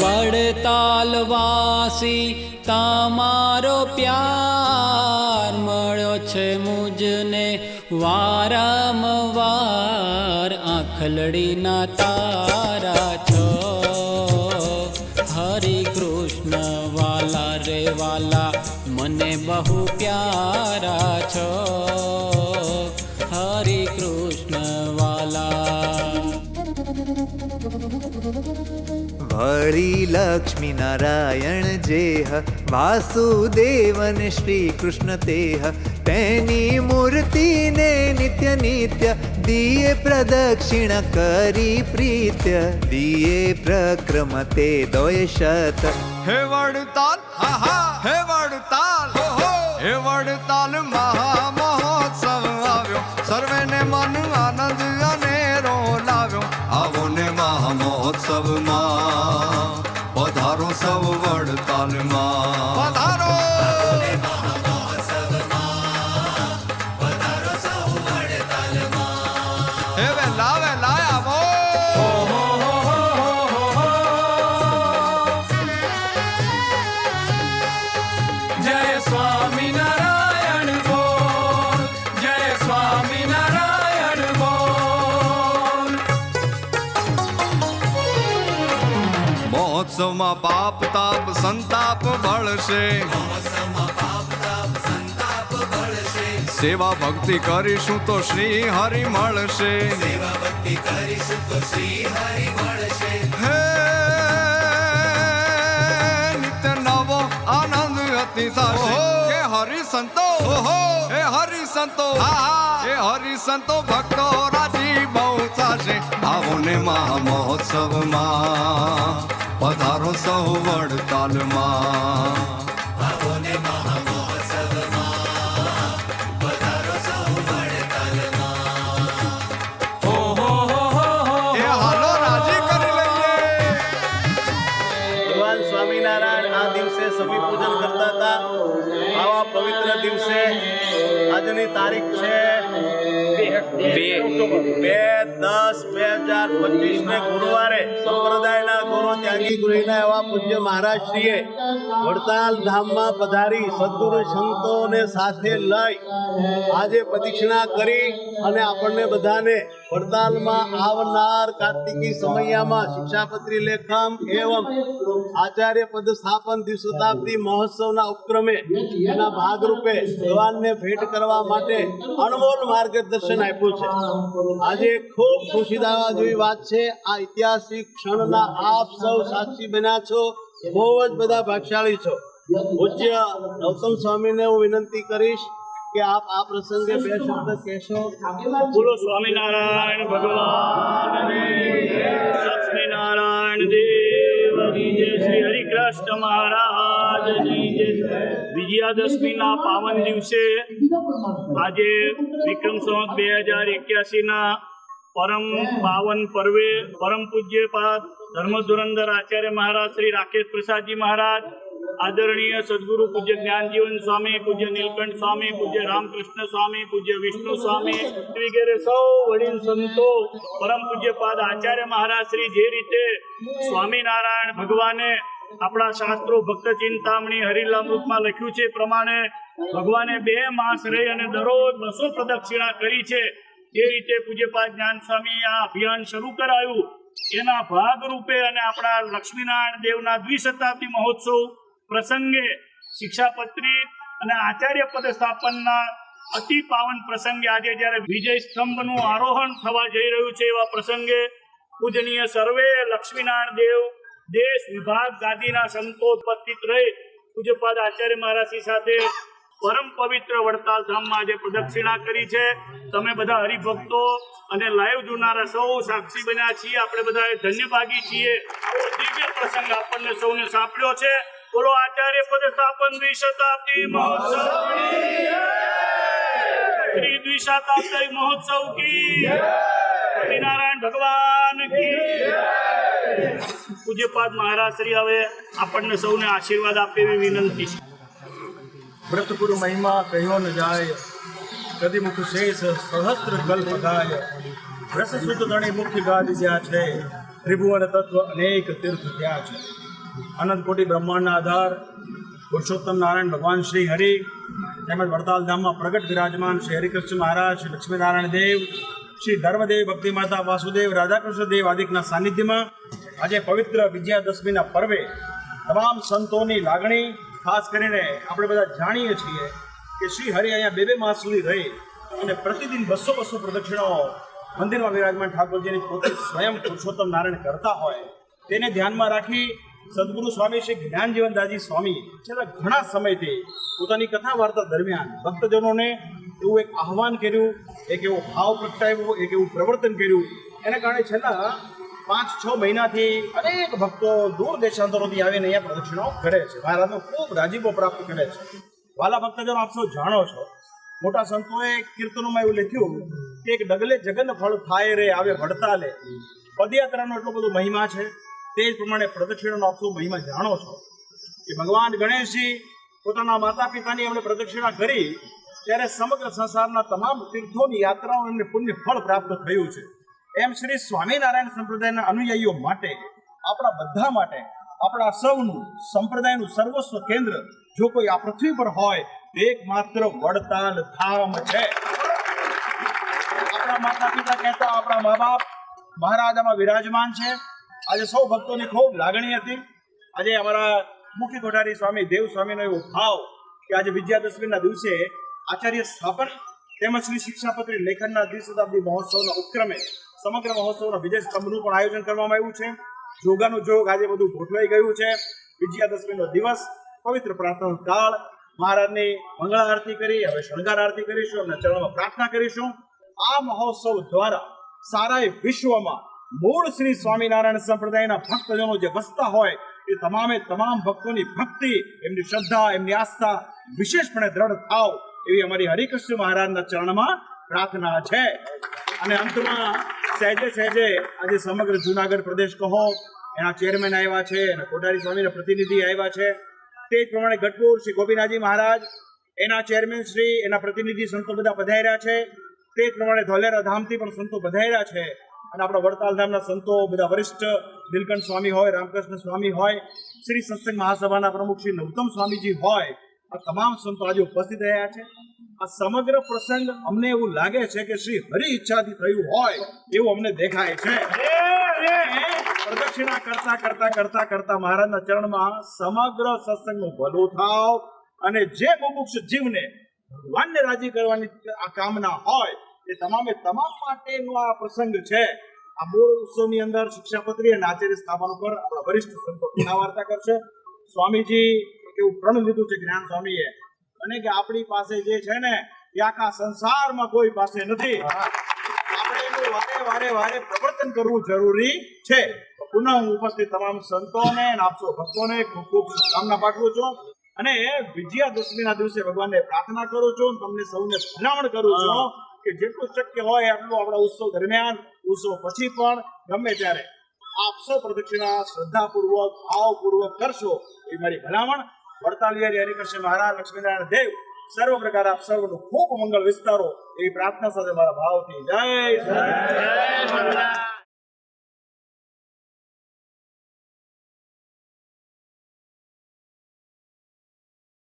વડતાલવાસી તમારો પ્યાર મળ્યો છે મુજને વારંવાર. આંખલડીના તારા છો હરે કૃષ્ણ વાલા રે વાલા, મને બહુ પ્યારા છો હરે કૃષ્ણ વાલા. વળી લક્ષ્મી નારાયણ જેહ વાસુદેવન શ્રી કૃષ્ણ તેહ, તેની મૂર્તિને નિત્ય નિત્ય દિયે પ્રદક્ષિણ કરી પ્રીત્ય. દિયે પ્રક્રમતે દોય શત. હે વડતાલ, હે વડતાલ, હે વડતાલ મહામહોત્સવ આવ્યો, સર્વેને મન આનંદ અનેરો લાવ્યો. આવો ને મહામહોત્સવમાં પધારો સૌ વડતાલમાં પધારો. હે વેલા વેલા આવો. જય સ્વામિનારાયણ બોલ, જય સ્વામિનારાયણ બોલ. મહોત્સવમાં પાપ તાપ સંતાપ બળશે, સેવા ભક્તિ કરીશું તો શ્રી હરિ મળશે. હે નિત્ય નવો આનંદ અતિ થશે. હે હરિ સંતો, હે હરિ સંતો, હે હરિ સંતો ભક્તો રાજી બહુ થશે. આવો ને મહામહોત્સવમાં પધારો સૌ વડતાલમાં. એ હાલો રાજી કરી લઈએ. ભગવાન સ્વામિનારાયણ આ દિવસે સભી પૂજન કરતા હતા. આવા પવિત્ર દિવસે આજની તારીખ છે 2/10/2025 ને ગુરુવારે સંપ્રદાયના ગૌરવ ત્યાગી ગૃહિના એવા પૂજ્ય મહારાજશ્રીએ વડતાલ ધામમાં પધારી સદગુરુ સંતોને સાથે લઈ આજે પ્રદક્ષિણા કરી અને આપણને બધાને વડતાલમાં આવનાર કાર્તિકી સમયમાં શિક્ષાપત્રી લેખમ એવં આચાર્ય પદ સ્થાપન દ્વિશતાબ્દી મહોત્સવના ઉપક્રમે એના ભાગરૂપે ભગવાનને ભેટ કરવા માટે અનમોલ માર્ગદર્શન આપ્યું છે. આજે ખૂબ ખુશી થવા જેવી વાત છે. આ ઐતિહાસિક ક્ષણના આપ સૌ સાક્ષી બન્યા છો. બહુ જ બધા ભાગશાળી છો. પૂજ્ય ગૌતમ સ્વામીને હું વિનંતી કરીશ કે આપ આ પ્રસંગે બે શબ્દ કહેશો. બોલો સ્વામિનારાયણ ભગવાન, લક્ષ્મીનારાયણ દેવ, શ્રી હરિકૃષ્ણ મહારાજની જય. વિજયાદશમીના પાવન દિવસે આજે વિક્રમ સંવત 2081ના પરમ પાવન પર્વે પરમ પૂજ્ય પાદ ધર્મ ધુરંધર આચાર્ય મહારાજ શ્રી રાકેશ પ્રસાદજી મહારાજ, આદરણીય સદગુરુ પૂજ્ય જ્ઞાનજીવન સ્વામી, પૂજ્ય નીલકંઠ સ્વામી, પૂજ્ય રામકૃષ્ણ સ્વામી, પૂજ્ય વિષ્ણુ સ્વામી વગેરે સૌ વડીલ સંતો, પરમ પૂજ્ય પાદ આચાર્ય મહારાજ શ્રી જે રીતે સ્વામિનારાયણ ભગવાને આપણા શાસ્ત્રો ભક્ત ચિંતામણી હરિલામૃતમાં લખ્યું છે પ્રમાણે ભગવાને 2 માસ રહી અને દરરોજ 200 પ્રદક્ષિણા કરી છે. એ રીતે પૂજ્યપાદ જ્ઞાન સ્વામી આ અભિયાન શરૂ કરાયું. એના ભાગરૂપે અને આપણા લક્ષ્મીનારાયણ દેવના દ્વિશતાબ્દી મહોત્સવ પ્રસંગે શિક્ષાપત્રી અને આચાર્ય પદ સ્થાપનના અતિ પાવન પ્રસંગે આજે જ્યારે વિજય સ્તંભનું આરોહણ થવા જઈ રહ્યું છે એવા પ્રસંગે પૂજનીય સર્વે લક્ષ્મીનારાયણ દેવ દેશ વિભાગ ગાદીના સંતો ઉપસ્થિત રહી પૂજ્યપાદ આચાર્ય મહારાજની સાથે પરમ પવિત્ર વડતાલ ધામમાં આજે પ્રદક્ષિણા કરી છે. તમે બધા હરિભક્તો અને લાઈવ જોનારા સૌ સાક્ષી બન્યા છીએ. આપણે બધા ધન્યભાગી છીએ. આવો દિવ્ય પ્રસંગ આપણને સૌને સાંપડ્યો છે. બોલો આચાર્ય પદ સ્થાપન દ્વિશતાબ્દી મહોત્સવ, શ્રી દ્વિશતાબ્દી મહોત્સવ કી સ્વામિનારાયણ ભગવાન કી. પૂજ્યપાદ મહારાજ શ્રી હવે આપણને સૌને આશીર્વાદ આપે એવી વિનંતી છે. વ્રતપુર મહિમા કહ્યો ન જાય, કદી મુખ શેષ સહસ્ત્ર કલ્પ ગાય. રસ શુદ્ધ ગણી મુખ્ય ગાદી જ્યાં છે, ત્રિભુવન તત્વ અનેક તીર્થ ત્યાં છે. અનંત કોટી બ્રહ્માંડના આધાર પુરુષોત્તમ નારાયણ ભગવાન શ્રી હરિ તેમજ વડતાલ ધામમાં પ્રગટ વિરાજમાન શ્રી હરિકૃષ્ણ મહારાજ, શ્રી લક્ષ્મીનારાયણ દેવ, શ્રી ધર્મદેવ, ભક્તિ માતા વાસુદેવ, રાધાકૃષ્ણ દેવ આદિકના સાનિધ્યમાં આજે પવિત્ર વિજયાદશમીના પર્વે તમામ સંતોની લાગણી, ખાસ કરીને આપણે બધા જાણીએ છીએ કે શ્રી હરિ અહીંયા બે માસ સુધી રહી અને પ્રતિદિન 200 પ્રદક્ષિણાઓ મંદિરમાં વિરાજમાન ઠાકોરજીની પોતે સ્વયં પુરુષોત્તમ નારાયણ કરતા હોય તેને ધ્યાનમાં રાખી સદગુરુ સ્વામી શ્રી જ્ઞાનજીવનદાસજી સ્વામી છેલ્લા ઘણા સમયથી પોતાની કથા વાર્તા દરમિયાન ભક્તજનોને એવું એક આહ્વાન કર્યું, એક એવો ભાવ પ્રગટાવ્યો, એક એવું પ્રવર્તન કર્યું. એના કારણે છેલ્લા 5-6 મહિનાથી અનેક ભક્તો દૂર દેશાંતરોથી આવીને અહીંયા પ્રદક્ષિણાઓ કરે છે. મહારાજનો ખૂબ રાજીપો પ્રાપ્ત કરે છે. વાલા ભક્તજનો, આપ સૌ જાણો છો, મોટા સંતોએ કીર્તનોમાં એવું લખ્યું કે એક ડગલે જગન ફળ થાય રે આવે વડતાલે. પદયાત્રાનો એટલો બધો મહિમા છે. તે જ પ્રમાણે પ્રદક્ષિણાનો આપ સૌ મહિમા જાણો છો કે ભગવાન ગણેશજી પોતાના માતા પિતાની એમણે પ્રદક્ષિણા કરી ત્યારે સમગ્ર સંસારના તમામ તીર્થોની યાત્રાઓ એમને પુણ્ય ફળ પ્રાપ્ત થયું છે. એમ શ્રી સ્વામિનારાયણ સંપ્રદાયના અનુયાયીઓ માટે, આપણા બધા માટે, આપણા સૌનું સંપ્રદાયનું સર્વસ્વ કેન્દ્ર જો કોઈ આ પૃથ્વી પર હોય તો એકમાત્ર વડતાલ ધામ છે. આપણા માતા પિતા કહેતા આપણા મા બાપ મહારાજામાં વિરાજમાન છે. આજે સૌ ભક્તોની ખૂબ લાગણી હતી. આજે અમારા મુખ્ય કોઠારી સ્વામી દેવ સ્વામીનો એવો ભાવ કે આજે વિજયાદશમીના દિવસે આચાર્ય સ્થાપન તેમજ શ્રી શિક્ષાપત્રી લેખનના દ્વિશતાબ્દી મહોત્સવના ઉપક્રમે સમગ્ર મહોત્સવના વિજય સ્તંભનું પણ આયોજન કરવામાં આવ્યું છે. જોગાનું જોગ આજે બધું ગોઠવાઈ ગયું છે. વિજયાદશમીનો દિવસ પવિત્ર પ્રાતઃકાળ મહારાજની મંગળા આરતી કરી, હવે શણગાર આરતી કરીશું, એમના ચરણોમાં પ્રાર્થના કરીશું. આ મહોત્સવ દ્વારા સારા વિશ્વમાં મૂળ શ્રી સ્વામિનારાયણ સંપ્રદાયના ભક્તજનો જે વસતા હોય એ તમામે તમામ ભક્તોની ભક્તિ, એમની શ્રદ્ધા, એમની આસ્થા વિશેષપણે દ્રઢ થાવ એવી અમારી હરિકૃષ્ણ મહારાજના ચરણમાં પ્રાર્થના છે. અને અંતમાં સહેજે સહેજે આજે સમગ્ર જુનાગઢ પ્રદેશ કહો એના ચેરમેન આવ્યા છે અને કોઠારી સ્વામીના પ્રતિનિધિ આવ્યા છે. તે જ પ્રમાણે ગઢપુર શ્રી ગોપીનાથજી મહારાજ, એના ચેરમેન શ્રી, એના પ્રતિનિધિ સંતો બધા પધાર્યા છે. તે જ પ્રમાણે ધોલેરા ધામથી પણ સંતો પધાર્યા છે. અને આપણા વડતાલ ધામના સંતો બધા વરિષ્ઠ નીલકંઠ સ્વામી હોય, રામકૃષ્ણ સ્વામી હોય, શ્રી સત્સંગ મહાસભાના પ્રમુખ શ્રી નવતમ સ્વામીજી હોય, આ તમામ સંતો આજે ઉપસ્થિત રહ્યા છે. આ સમગ્ર પ્રસંગ અમને એવું લાગે છે કે શ્રી હરિ ઈચ્છાથી થયું હોય એવું અમને દેખાય છે. પ્રદક્ષિણા કરતા કરતા કરતા કરતા મહારાજના ચરણમાં સમગ્ર સત્સંગનું ભલું થાવ અને જે મુમુક્ષ જીવને ભગવાનને રાજી કરવાની આ કામના હોય એ તમામે તમામ માટેનો આ પ્રસંગ છે. આ મૂળ ઉત્સવની અંદર શિક્ષાપત્રી અને આચાર્ય સ્થાપન ઉપર આપણા વરિષ્ઠ સંતો વાર્તા કરશે. સ્વામીજી એવું પ્રણ લીધું છે જ્ઞાન સ્વામીએ, અને કે આપણી પાસે જે છે ને એ આખા સંસારમાં કોઈ પાસે નથી. આપણે એનું વારે વારે પ્રવર્તન કરવું જરૂરી છે. પુનઃ હું ઉપસ્થિત તમામ સંતોને અને આપસો ભક્તોને ખૂબ ખૂબ શુભકામના પાઠવું છું અને વિજયાદશમીના દિવસે ભગવાનને પ્રાર્થના કરું છું. તમને સૌને ભલામણ કરું છું કે જેટલું શક્ય હોય એટલું આપણા ઉત્સવ દરમિયાન, ઉત્સવ પછી પણ ગમે ત્યારે આપ સૌ પ્રદક્ષિણા શ્રદ્ધાપૂર્વક, ભાવપૂર્વક કરશો એ મારી ભલામણ. વડતાલિયારી હરિકૃષ્ણ મહારાજ, લક્ષ્મીનારાયણ દેવ સર્વ પ્રકાર આપ સર્વનું ખૂબ મંગળ વિસ્તારો એવી પ્રાર્થના સાથે મારા ભાવથી જય